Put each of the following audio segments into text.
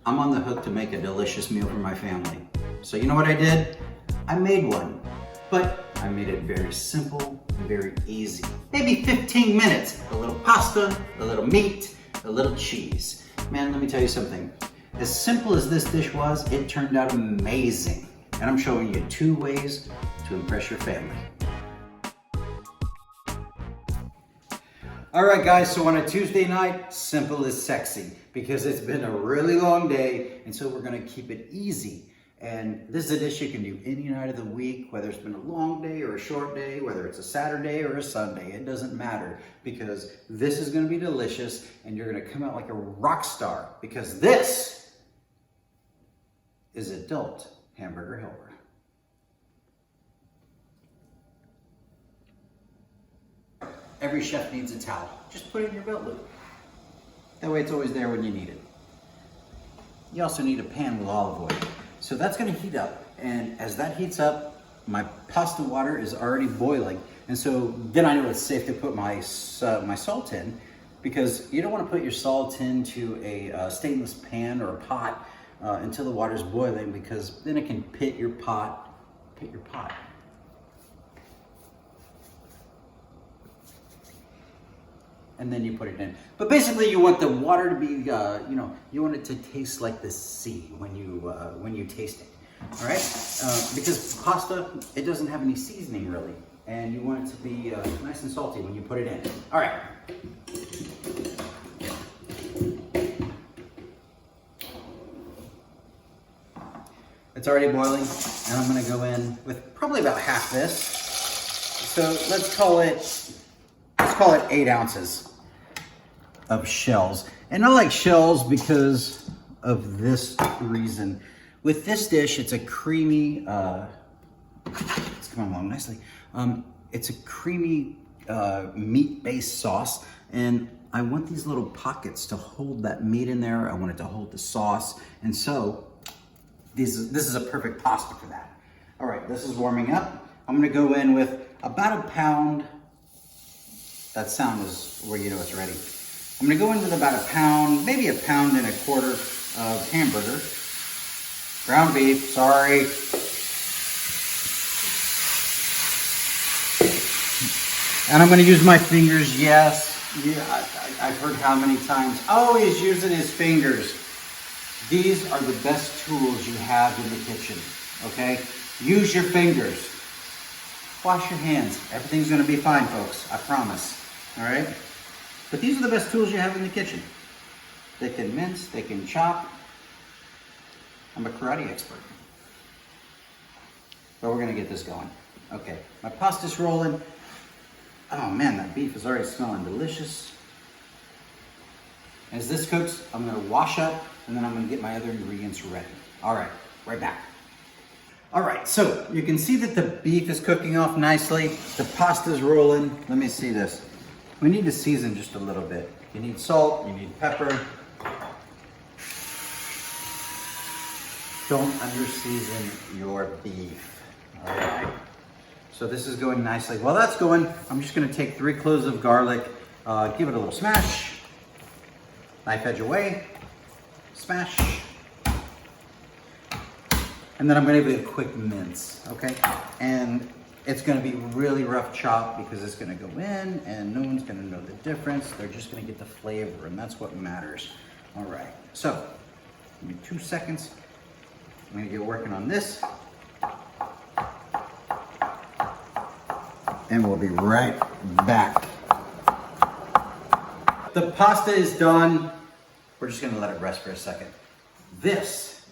I'm on the hook to make a delicious meal for my family. So you know what I did? I made one, but I made it very simple and very easy. Maybe 15 minutes. A little pasta, a little meat, a little cheese. Man, let me tell you something. As simple as this dish was, it turned out amazing. And I'm showing you 2 ways to impress your family. All right guys, so on a Tuesday night, simple is sexy because it's been a really long day, and so we're gonna keep it easy. And this is a dish you can do any night of the week, whether it's been a long day or a short day, whether it's a Saturday or a Sunday, it doesn't matter, because this is gonna be delicious and you're gonna come out like a rock star, because this is adult hamburger helper. Every chef needs a towel. Just put it in your belt loop. That way it's always there when you need it. You also need a pan with olive oil. So that's gonna heat up. And as that heats up, my pasta water is already boiling. And so then I know it's safe to put my salt in, because you don't wanna put your salt into a stainless pan or a pot until the water's boiling, because then it can pit your pot. And then you put it in. But basically you want the water to be, you want it to taste like the sea when you taste it, all right? Because pasta, it doesn't have any seasoning really, and you want it to be nice and salty when you put it in. All right. It's already boiling, and I'm gonna go in with probably about half this. So let's call it 8 ounces of shells. And I like shells because of this reason. With this dish, it's a creamy, it's coming along nicely. It's a creamy meat-based sauce, and I want these little pockets to hold that meat in there. I want it to hold the sauce, and so this is a perfect pasta for that. All right, this is warming up. I'm gonna go in with about a pound. That sound is where you know it's ready. I'm gonna go in with about a pound, maybe a pound and a quarter of hamburger. Ground beef, sorry. And I'm gonna use my fingers, yes. Yeah, I've heard how many times. Oh, he's using his fingers. These are the best tools you have in the kitchen, okay? Use your fingers. Wash your hands. Everything's gonna be fine, folks, I promise. All right, but these are the best tools you have in the kitchen. They can mince, they can chop. I'm a karate expert. But we're gonna get this going. Okay, my pasta's rolling. Oh man, that beef is already smelling delicious. As this cooks, I'm gonna wash up, and then I'm gonna get my other ingredients ready. All right, right back. All right, so you can see that the beef is cooking off nicely. The pasta's rolling. Let me see this. We need to season just a little bit. You need salt, you need pepper. Don't under-season your beef, all right? So this is going nicely. While that's going, I'm just gonna take 3 cloves of garlic, give it a little smash, knife edge away, smash, and then I'm gonna give it a quick mince, okay? And it's gonna be really rough chop because it's gonna go in and no one's gonna know the difference. They're just gonna get the flavor, and that's what matters. All right, so give me 2 seconds. I'm gonna get working on this. And we'll be right back. The pasta is done. We're just gonna let it rest for a second. This,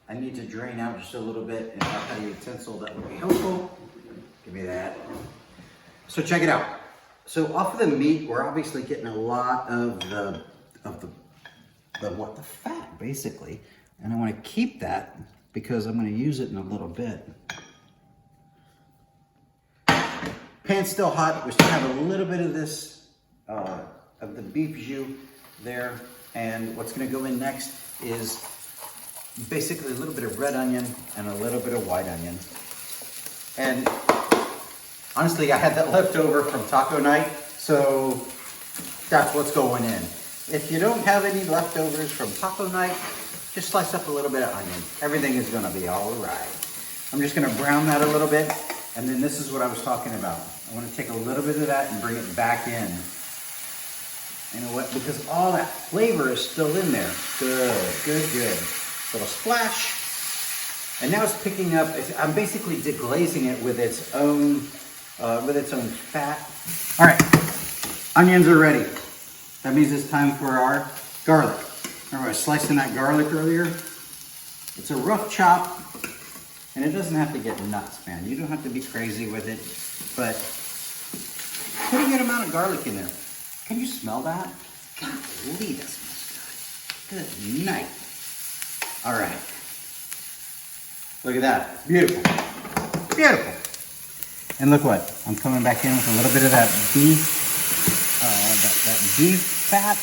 I need to drain out just a little bit, and if I had a utensil that would be helpful. Give me that. So check it out. So off of the meat, we're obviously getting a lot of the fat basically, and I want to keep that because I'm going to use it in a little bit. Pan's still hot. We still have a little bit of this of the beef jus there, and what's going to go in next is basically a little bit of red onion and a little bit of white onion. And honestly, I had that left over from taco night, so that's what's going in. If you don't have any leftovers from taco night, just slice up a little bit of onion. Everything is gonna be all right. I'm just gonna brown that a little bit, and then this is what I was talking about. I wanna take a little bit of that and bring it back in. You know what? Because all that flavor is still in there. Good, good, good. Little splash. And now it's picking up, I'm basically deglazing it with its own fat. All right, onions are ready. That means it's time for our garlic. Remember I was slicing that garlic earlier? It's a rough chop, and it doesn't have to get nuts, man. You don't have to be crazy with it, but put a good amount of garlic in there. Can you smell that? Golly, that smells good. Good night. All right. Look at that. Beautiful. Beautiful. And look what? I'm coming back in with a little bit of that beef fat.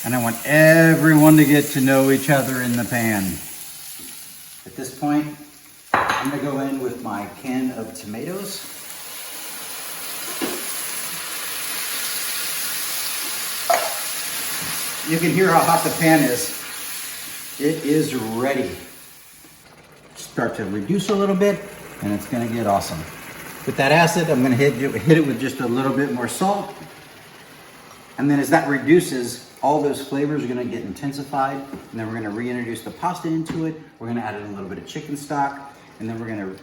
And I want everyone to get to know each other in the pan. At this point, I'm gonna go in with my can of tomatoes. You can hear how hot the pan is. It is ready. Start to reduce a little bit, and it's gonna get awesome. With that acid, I'm gonna hit it with just a little bit more salt. And then as that reduces, all those flavors are gonna get intensified, and then we're gonna reintroduce the pasta into it. We're gonna add in a little bit of chicken stock, and then we're gonna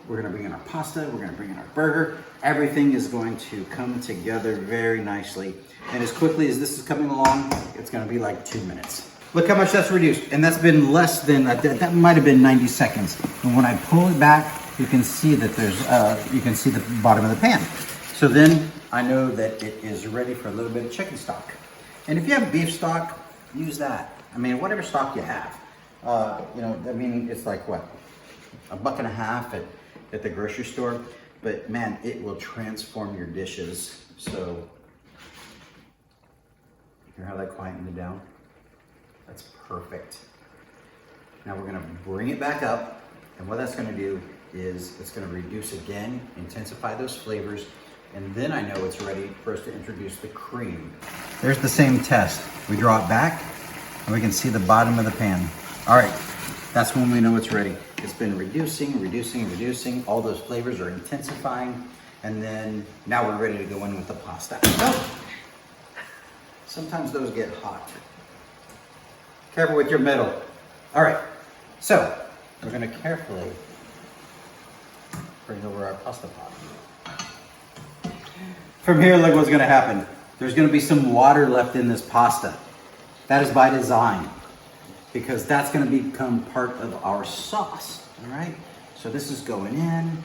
bring in our pasta, we're gonna bring in our burger. Everything is going to come together very nicely. And as quickly as this is coming along, it's gonna be like 2 minutes. Look how much that's reduced. And that's been less than, that might have been 90 seconds. And when I pull it back, you can see that there's, you can see the bottom of the pan. So then I know that it is ready for a little bit of chicken stock. And if you have beef stock, use that. I mean, whatever stock you have. You know, I mean, it's like what? $1.50 at the grocery store. But man, it will transform your dishes. So, hear how that quietened it down? That's perfect. Now we're gonna bring it back up, and what that's gonna do is it's gonna reduce again, intensify those flavors, and then I know it's ready for us to introduce the cream. There's the same test. We draw it back, and we can see the bottom of the pan. All right, that's when we know it's ready. It's been reducing, reducing, reducing. All those flavors are intensifying, and then now we're ready to go in with the pasta. Oh. Sometimes those get hot. Careful with your metal. All right, so we're gonna carefully bring over our pasta pot. From here, look what's gonna happen. There's gonna be some water left in this pasta. That is by design, because that's gonna become part of our sauce, all right? So this is going in.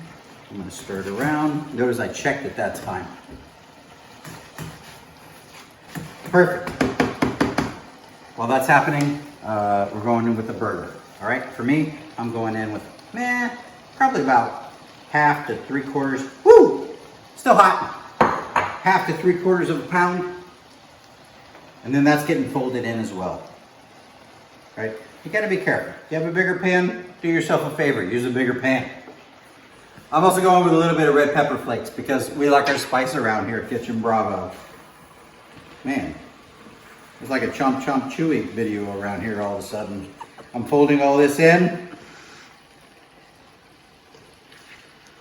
I'm gonna stir it around. Notice I checked at that time. Perfect. While that's happening, we're going in with the burger. All right, for me, I'm going in with, probably about 1/2 to 3/4, woo, still hot, 1/2 to 3/4 of a pound. And then that's getting folded in as well, right? You gotta be careful. If you have a bigger pan, do yourself a favor, use a bigger pan. I'm also going with a little bit of red pepper flakes because we like our spice around here at Kitchen Bravo. Man, it's like a Chomp Chomp Chewy video around here all of a sudden. I'm folding all this in,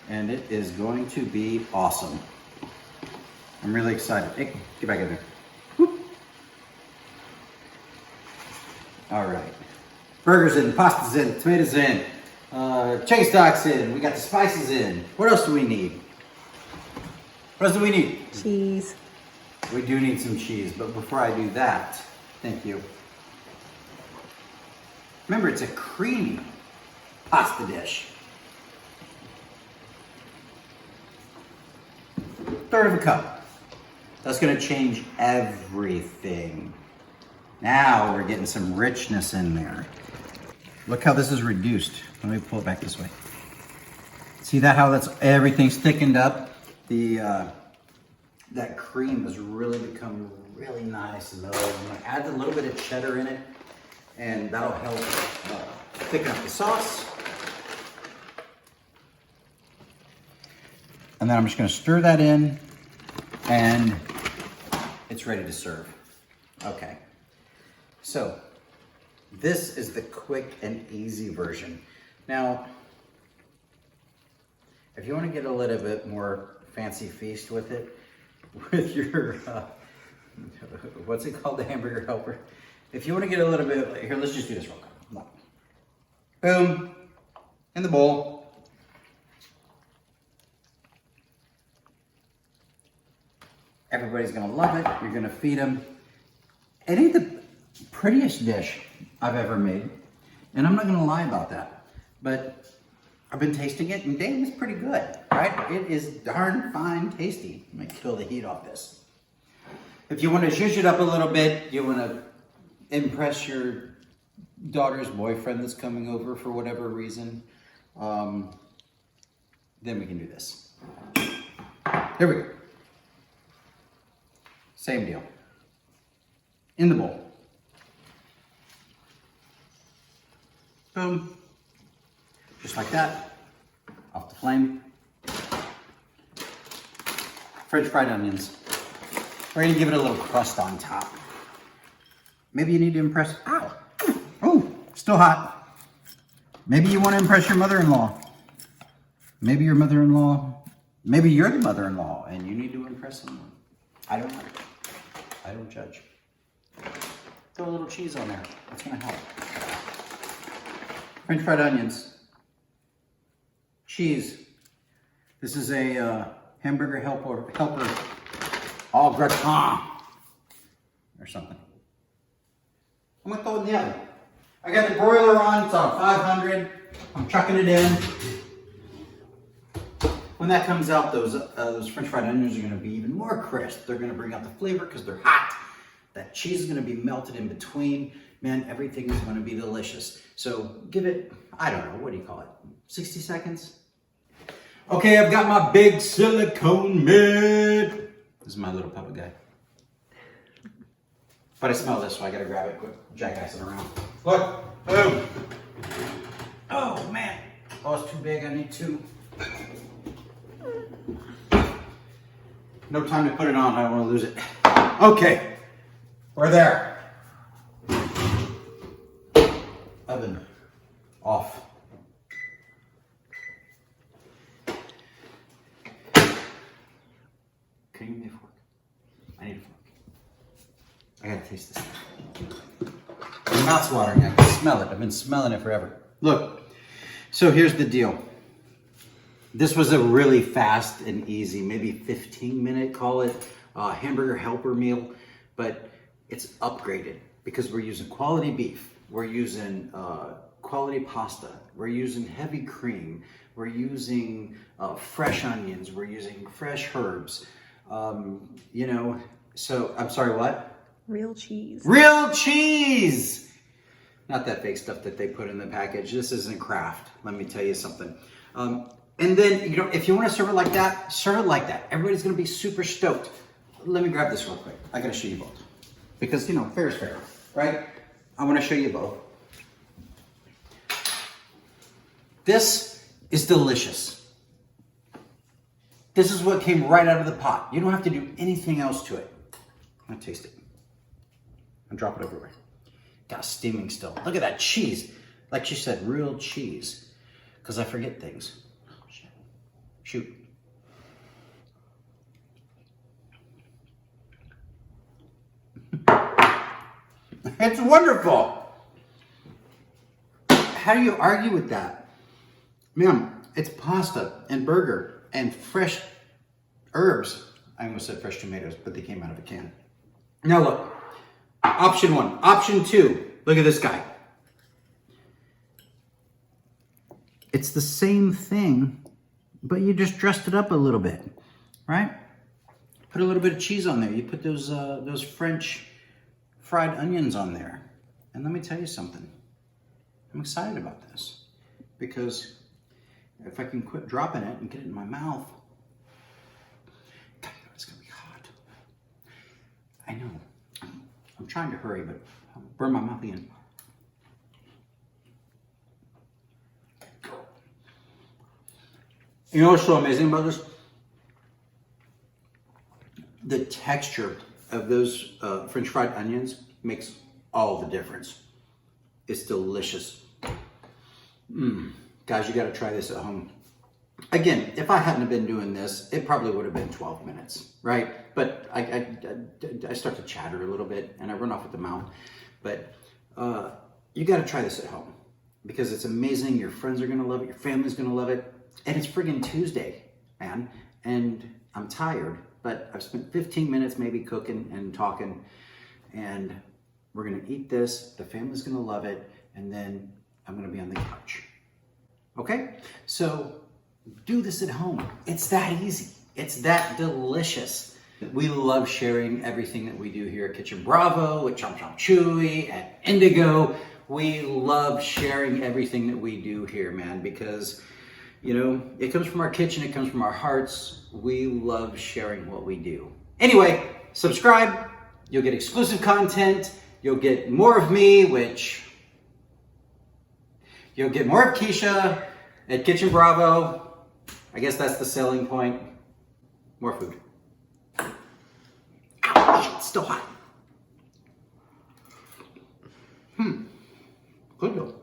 and it is going to be awesome. I'm really excited. Hey, get back in there. Whoop. All right, burgers in, pasta's in, tomatoes in, chicken stock's in, we got the spices in. What else do we need? What else do we need? Cheese. We do need some cheese, but before I do that, thank you. Remember, it's a creamy pasta dish. 1/3 of a cup. That's gonna change everything. Now we're getting some richness in there. Look how this is reduced. Let me pull it back this way. See that, how everything's thickened up? That cream has really become really nice and mellow. I'm gonna add a little bit of cheddar in it, and that'll help thicken up the sauce. And then I'm just gonna stir that in, and it's ready to serve. Okay, So this is the quick and easy version. Now, if you want to get a little bit more fancy feast with it, with your, what's it called, the hamburger helper? If you want to get a little bit, here, let's just do this real quick. Boom, in the bowl. Everybody's gonna love it. You're gonna feed them. It ain't the prettiest dish I've ever made, and I'm not gonna lie about that. But I've been tasting it, and dang, it's pretty good, right? It is darn fine tasty. I'm gonna kill the heat off this. If you want to zhuzh it up a little bit, you want to impress your daughter's boyfriend that's coming over for whatever reason, then we can do this. Here we go. Same deal. In the bowl. Boom. Just like that. Off the flame. French fried onions. We're gonna give it a little crust on top. Maybe you need to impress, ow. Oh, still hot. Maybe you want to impress your mother-in-law. Maybe your mother-in-law, maybe you're the mother-in-law and you need to impress someone. I don't know. I don't judge. Throw a little cheese on there. That's gonna help. French fried onions. Cheese. This is a hamburger helper au gratin or something. I'm gonna throw it in the oven. I got the broiler on, it's on 500. I'm chucking it in. When that comes out, those French fried onions are gonna be even more crisp. They're gonna bring out the flavor because they're hot. That cheese is gonna be melted in between. Man, everything is gonna be delicious. So give it, I don't know, what do you call it? 60 seconds? Okay, I've got my big silicone mitt. This is my little puppet guy. But I smell this, so I gotta grab it quick. Jackassing around. Look, boom. Oh man. Oh, it's too big, I need two. No time to put it on, I don't wanna lose it. Okay, we're there. Oven off. Can you give me a fork? I need a fork. I gotta taste this. My mouth's watering, I can smell it. I've been smelling it forever. Look, so here's the deal. This was a really fast and easy, maybe 15-minute, call it, hamburger helper meal, but it's upgraded because we're using quality beef. We're using quality pasta. We're using heavy cream. We're using fresh onions. We're using fresh herbs. You know, so, I'm sorry, what? Real cheese. Real cheese! Not that fake stuff that they put in the package. This isn't Kraft, let me tell you something. And then, you know, if you want to serve it like that, serve it like that. Everybody's going to be super stoked. Let me grab this real quick. I got to show you both. Because, you know, fair is fair, right? I want to show you both. This is delicious. This is what came right out of the pot. You don't have to do anything else to it. I'm going to taste it. And drop it everywhere. Got steaming still. Look at that cheese. Like she said, real cheese. Because I forget things. Oh, shit. Shoot. It's wonderful. How do you argue with that? Man, it's pasta and burger and fresh herbs. I almost said fresh tomatoes, but they came out of a can. Now look, option one. Option two, look at this guy. It's the same thing, but you just dressed it up a little bit, right? Put a little bit of cheese on there. You put those French fried onions on there. And let me tell you something. I'm excited about this because if I can quit dropping it and get it in my mouth, God, it's gonna be hot. I know. I'm trying to hurry, but I'll burn my mouth again. You know what's so amazing about this? The texture of those French fried onions makes all the difference. It's delicious. Guys, you gotta try this at home. Again, if I hadn't been doing this, it probably would have been 12 minutes, right? But I start to chatter a little bit and I run off at the mouth. But you gotta try this at home because it's amazing. Your friends are gonna love it, your family's gonna love it. And it's friggin' Tuesday, man. And I'm tired, but I've spent 15 minutes maybe cooking and talking, and we're gonna eat this, the family's gonna love it, and then I'm gonna be on the couch. Okay? So do this at home. It's that easy. It's that delicious. We love sharing everything that we do here at Kitchen Bravo, at Chomp Chomp Chewy, at Indigo. We love sharing everything that we do here, man, because you know, it comes from our kitchen, it comes from our hearts. We love sharing what we do. Anyway, subscribe. You'll get exclusive content. You'll get more of me, you'll get more of Keisha at Kitchen Bravo. I guess that's the selling point. More food. Ow, it's still hot. Good though.